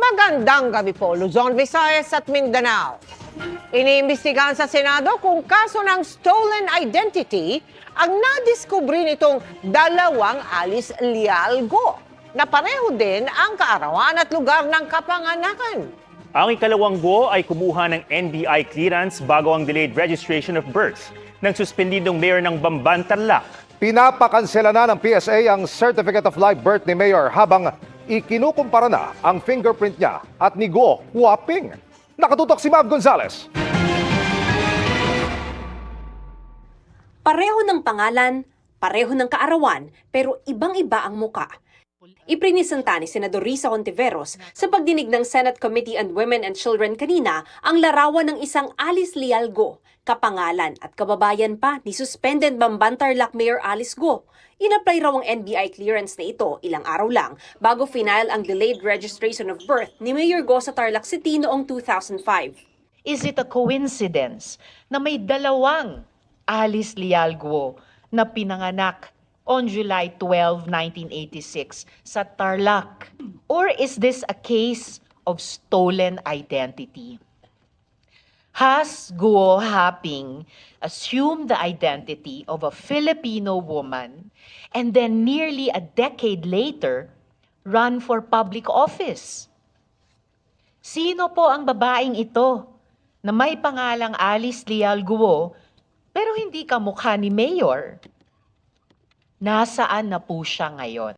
Magandang gabi po, Luzon, Visayas at Mindanao. Iniimbestigahan sa Senado kung kaso ng stolen identity ang nadiskubre nitong dalawang Alice Lialgo na pareho din ang kaarawan at lugar ng kapanganakan. Ang ikalawang go ay kumuha ng NBI clearance bago ang delayed registration of birth ng suspendidong mayor ng Bamban, Tarlac. Pinapakansela na ng PSA ang Certificate of Live Birth ni Mayor habang ikinukumpara na ang fingerprint niya at ni Go Huaping. Nakatutok si Mav Gonzalez. Pareho ng pangalan, pareho ng kaarawan, pero ibang-iba ang muka. Iprinisenta ni Senador Risa Hontiveros sa pagdinig ng Senate Committee on Women and Children kanina ang larawan ng isang Alice Lialgo, kapangalan at kababayan pa ni suspended Bamban Tarlac Mayor Alice Go. Inapply raw ang NBI clearance na ito ilang araw lang bago final ang delayed registration of birth ni Mayor Go sa Tarlac City noong 2005. Is it a coincidence na may dalawang Alice Lialgo na pinanganak on July 12, 1986 sa Tarlac? Or is this a case of stolen identity? Has Guo Haping assumed the identity of a Filipino woman and then nearly a decade later run for public office? Sino po ang babaeng ito na may pangalang Alice Lialgo pero hindi kamukha ni Mayor? Nasaan na po siya ngayon?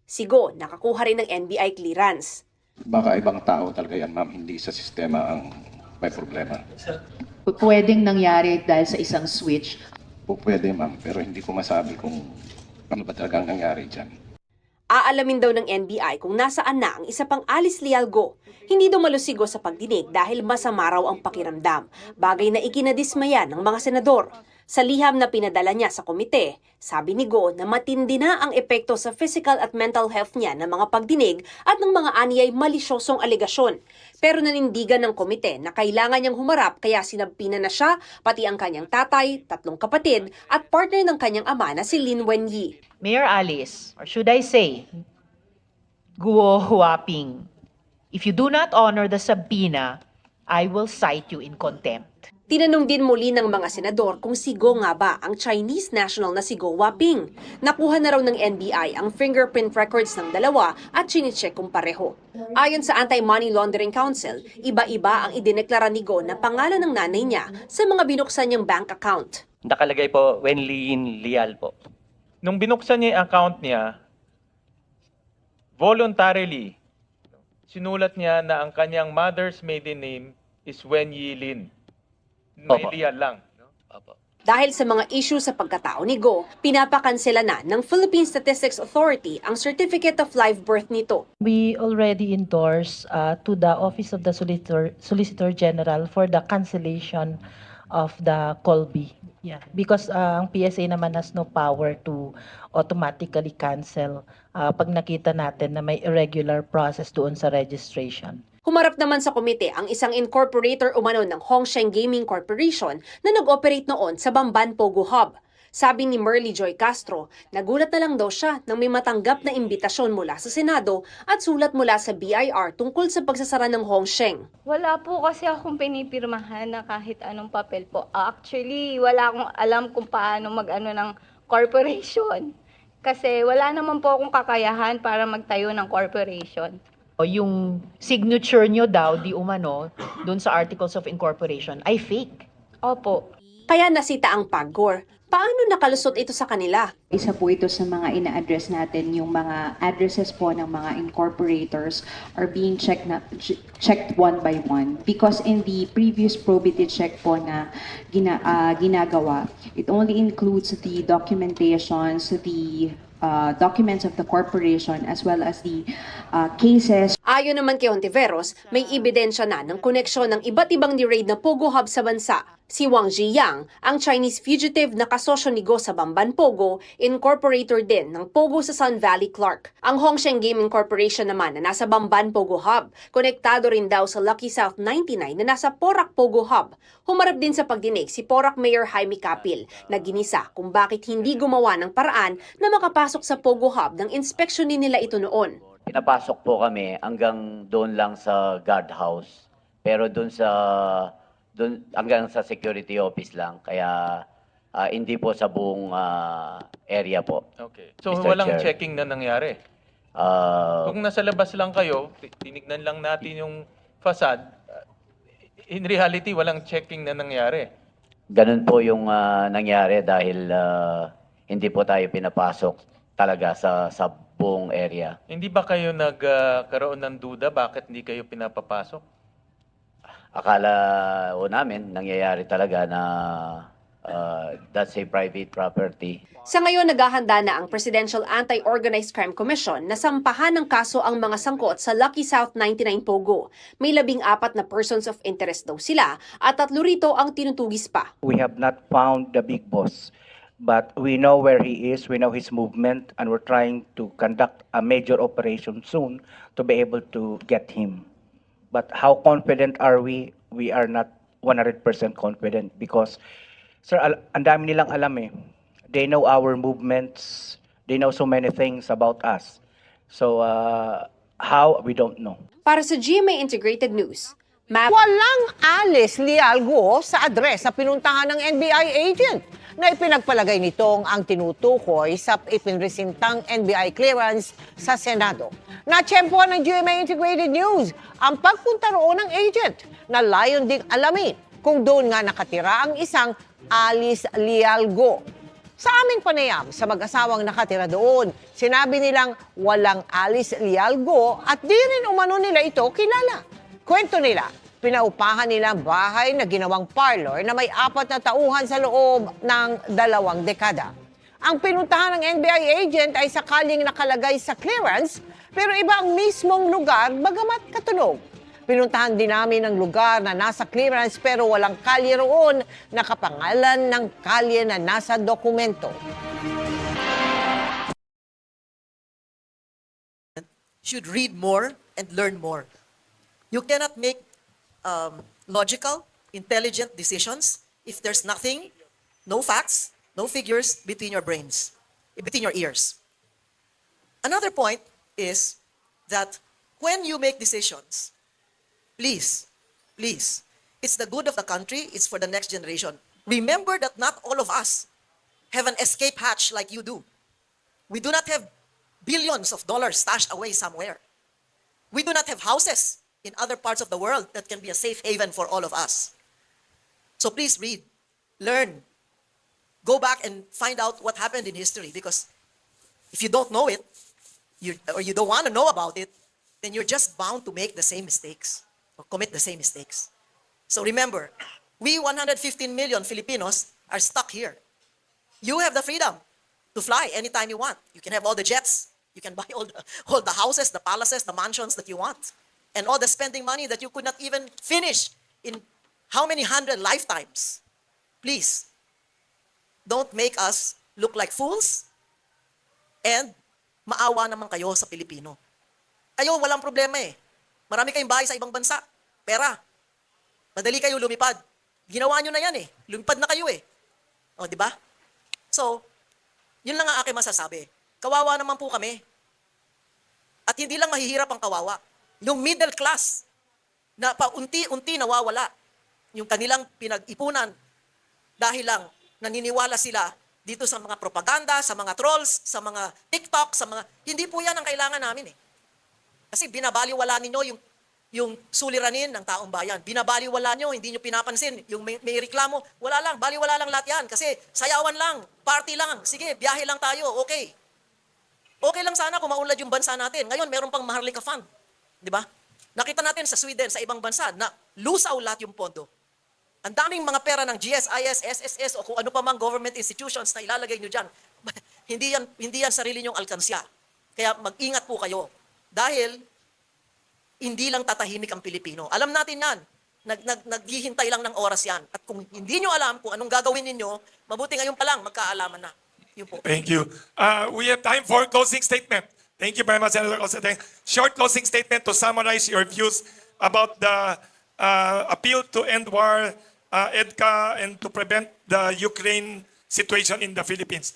Si Go nakakuha rin ng NBI clearance. Baka ibang tao talaga yan, ma'am, hindi sa sistema ang may problema. Pwedeng nangyari dahil sa isang switch. Pwede, ma'am, pero hindi ko masabi kung ano ba talagang nangyari dyan. Aalamin daw ng NBI kung nasaan na ang isa pang Alice Lialgo. Hindi dumalo si Go sa pagdinig dahil masama raw ang pakiramdam, bagay na ikinadismaya ng mga senador. Sa liham na pinadala niya sa komite, sabi ni Go na matindi na ang epekto sa physical at mental health niya ng mga pagdinig at ng mga aniyay malisyosong alegasyon. Pero nanindigan ng komite na kailangan niyang humarap kaya sinabpina na siya, pati ang kanyang tatay, 3 kapatid at partner ng kanyang ama na si Lin Wenyi. Mayor Alice, or should I say, Guo Huaping, if you do not honor the subpoena, I will cite you in contempt. Tinanong din muli ng mga senador kung si Go nga ba ang Chinese national na si Go Huaping. Nakuha na raw ng NBI ang fingerprint records ng dalawa at chinicheck kung pareho. Ayon sa Anti-Money Laundering Council, iba-iba ang idineklara ni Go na pangalan ng nanay niya sa mga binuksan niyang bank account. Nakalagay po Wenlin Lial po. Nung binuksan niya yung account niya, voluntarily, sinulat niya na ang kanyang mother's maiden name is Wen Yilin. May Opo. Lial lang. Opo. Dahil sa mga issue sa pagkatao ni Go, pinapakansela na ng Philippine Statistics Authority ang Certificate of Live Birth nito. We already endorse to the Office of the Solicitor General for the cancellation of the Colby. Yeah, because ang PSA naman has no power to automatically cancel pag nakita natin na may irregular process doon sa registration. Humarap naman sa komite ang isang incorporator umano ng Hongsheng Gaming Corporation na nag-operate noon sa Bamban Pogo Hub. Sabi ni Merly Joy Castro, nagulat na lang daw siya nang may matanggap na imbitasyon mula sa Senado at sulat mula sa BIR tungkol sa pagsasara ng Hongsheng. Wala po kasi akong pinipirmahan na kahit anong papel po. Actually, wala akong alam kung paano mag-ano ng corporation. Kasi wala naman po akong kakayahan para magtayo ng corporation. O yung signature nyo daw, di umano, dun sa Articles of Incorporation, ay fake. Opo. Kaya nasita ang PAGCOR. Paano nakalusot ito sa kanila? Isa po ito sa mga ina-address natin, yung mga addresses po ng mga incorporators are being checked one by one. Because in the previous probity check po na ginagawa, it only includes the documentations, the documents of the corporation as well as the cases. Ayon naman kay Hontiveros, may ebidensya na ng koneksyon ng iba't ibang ni-raid na Pogo Hub sa bansa. Si Wang Ziyang, ang Chinese fugitive na kasosyo ni Go sa Bamban Pogo, incorporator din ng Pogo sa Sun Valley Clark. Ang Hongsheng Gaming Corporation naman na nasa Bamban Pogo Hub, konektado rin daw sa Lucky South 99 na nasa Porac Pogo Hub. Humarap din sa pagdinig si Porac Mayor Jaime Capil na ginisa kung bakit hindi gumawa ng paraan na makapasok sa Pogo Hub nang inspeksyonin nila ito noon. pinapasok po kami hanggang doon lang sa guardhouse. Pero doon hanggang sa security office lang. Kaya hindi po sa buong area po. Okay. So Mr. walang Chair. checking na nangyari. Kung nasa labas lang kayo, tinignan lang natin yung facade, in reality, walang checking na nangyari. Ganun po yung nangyari dahil hindi po tayo pinapasok talaga sa buong area. Hindi ba kayo nagkaroon ng duda bakit hindi kayo pinapapasok? Akala o namin nangyayari talaga na that's a private property. Sa ngayon, naghahanda na ang Presidential Anti-Organized Crime Commission na sampahan ng kaso ang mga sangkot sa Lucky South 99 Pogo. May 14 na persons of interest daw sila at 3 rito ang tinutugis pa. We have not found the big boss, but we know where he is, we know his movement, and we're trying to conduct a major operation soon to be able to get him. But how confident are we? We are not 100% confident because, sir, ang dami nilang alam eh. They know our movements. They know so many things about us. So, how? We don't know. Para sa GMA Integrated News, Walang alis lialgo sa address sa pinuntahan ng NBI agent na ipinagpalagay nitong ang tinutukoy sa ipinresintang NBI clearance sa Senado. Natsyempohan ng GMA Integrated News ang pagpunta roon ng agent na layon ding alamin kung doon nga nakatira ang isang alis lialgo. Sa aming panayam sa mag-asawang nakatira doon, sinabi nilang walang alis lialgo at di rin umano nila ito kilala. Kwento nila, pinaupahan nila ang bahay na ginawang parlor na may 4 na tauhan sa loob ng 2 dekada. Ang pinuntahan ng NBI agent ay sakaling nakalagay sa clearance pero iba ang mismong lugar bagamat katunog. Pinuntahan din namin ang lugar na nasa clearance pero walang kalye roon, nakapangalan ng kalye na nasa dokumento. Should read more and learn more. You cannot make logical, intelligent decisions if there's nothing, no facts, no figures between your brains, between your ears. Another point is that when you make decisions, please, it's the good of the country, it's for the next generation. Remember that not all of us have an escape hatch like you do. We do not have billions of dollars stashed away somewhere. We do not have houses in other parts of the world that can be a safe haven for all of us. So please read, learn, go back and find out what happened in history, because if you don't know it, or you don't want to know about it, then you're just bound to make the same mistakes or commit the same mistakes. So remember, we 115 million Filipinos are stuck here. You have the freedom to fly anytime you want. You can have all the jets. You can buy all the houses, the palaces, the mansions that you want. And all the spending money that you could not even finish in how many 100 lifetimes. Please, don't make us look like fools, and maawa naman kayo sa Pilipino. Kayo, walang problema eh. Marami kayong bahay sa ibang bansa. Pera. Madali kayo lumipad. Ginawa nyo na yan eh. Lumipad na kayo eh. O, di ba? So, yun lang ang aking masasabi. Kawawa naman po kami. At hindi lang mahihirap ang kawawa. Yung middle class na paunti-unti nawawala. Yung kanilang pinag-ipunan dahil lang naniniwala sila dito sa mga propaganda, sa mga trolls, sa mga TikTok, sa mga... Hindi po yan ang kailangan namin eh. Kasi binabaliwala ninyo yung suliranin ng taong bayan. Binabaliwala nyo, hindi nyo pinapansin. Yung may reklamo, wala lang, baliwala lang lahat yan. Kasi sayawan lang, party lang, sige, biyahe lang tayo, okay. Okay lang sana kung maunlad yung bansa natin. Ngayon, meron pang Maharlika Fund. Di ba? Nakita natin sa Sweden, sa ibang bansa, na lusaw lahat yung pondo. Ang daming mga pera ng GSIS, SSS, o kung ano pa mang government institutions na ilalagay nyo dyan. Hindi yan sarili nyong alkansya. Kaya mag-ingat po kayo. Dahil, hindi lang tatahimik ang Pilipino. Alam natin yan. Naghihintay lang ng oras yan. At kung hindi nyo alam kung anong gagawin ninyo, mabuti ngayon pa lang, magkaalaman na. Yun po. Thank you. We have time for closing statement. Thank you very much, Senator Cosette. Short closing statement to summarize your views about the appeal to end war, EDCA, and to prevent the Ukraine situation in the Philippines.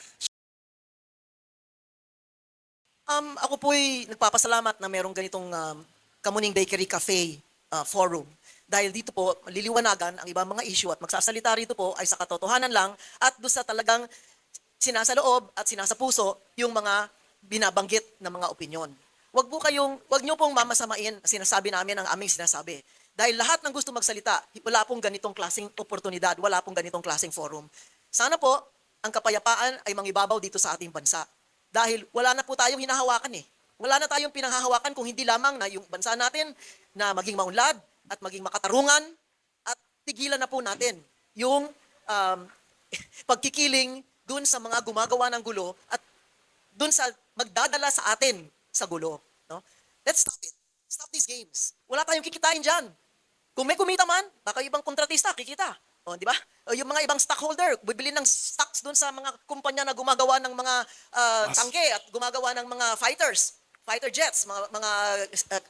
Ako po'y nagpapasalamat na merong ganitong Kamuning Bakery Cafe forum. Dahil dito po, liliwanagan ang ibang mga issue at magsasalita rito po ay sa katotohanan lang at doon sa talagang sinasaloob at sinasapuso yung mga binabanggit na mga opinyon. Wag niyo pong mamasamain sinasabi namin ang aming sinasabi. Dahil lahat ng gusto magsalita, wala pong ganitong klaseng oportunidad, wala pong ganitong klaseng forum. Sana po, ang kapayapaan ay mangibabaw dito sa ating bansa. Dahil wala na po tayong hinahawakan eh. Wala na tayong pinanghahawakan kung hindi lamang na yung bansa natin na maging maunlad at maging makatarungan at tigilan na po natin yung pagkikiling dun sa mga gumagawa ng gulo at dun sa magdadala sa atin sa gulo. No? Let's stop it. Stop these games. Wala tayong kikitain dyan. Kung may kumita man, baka ibang kontratista kikita. O, di ba? O, yung mga ibang stockholder, bibili ng stocks dun sa mga kumpanya na gumagawa ng mga tangke at gumagawa ng mga fighter jets, mga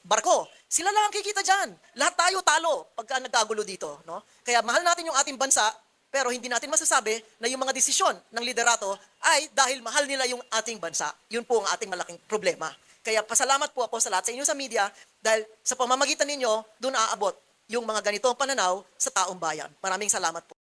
barko. Sila lang ang kikita dyan. Lahat tayo talo pagka nagkagulo dito. No? Kaya mahal natin yung ating bansa, pero hindi natin masasabi na yung mga desisyon ng liderato ay dahil mahal nila yung ating bansa. Yun po ang ating malaking problema. Kaya pasalamat po ako sa lahat sa inyo sa media dahil sa pamamagitan ninyo, doon aabot yung mga ganitong pananaw sa taong bayan. Maraming salamat po.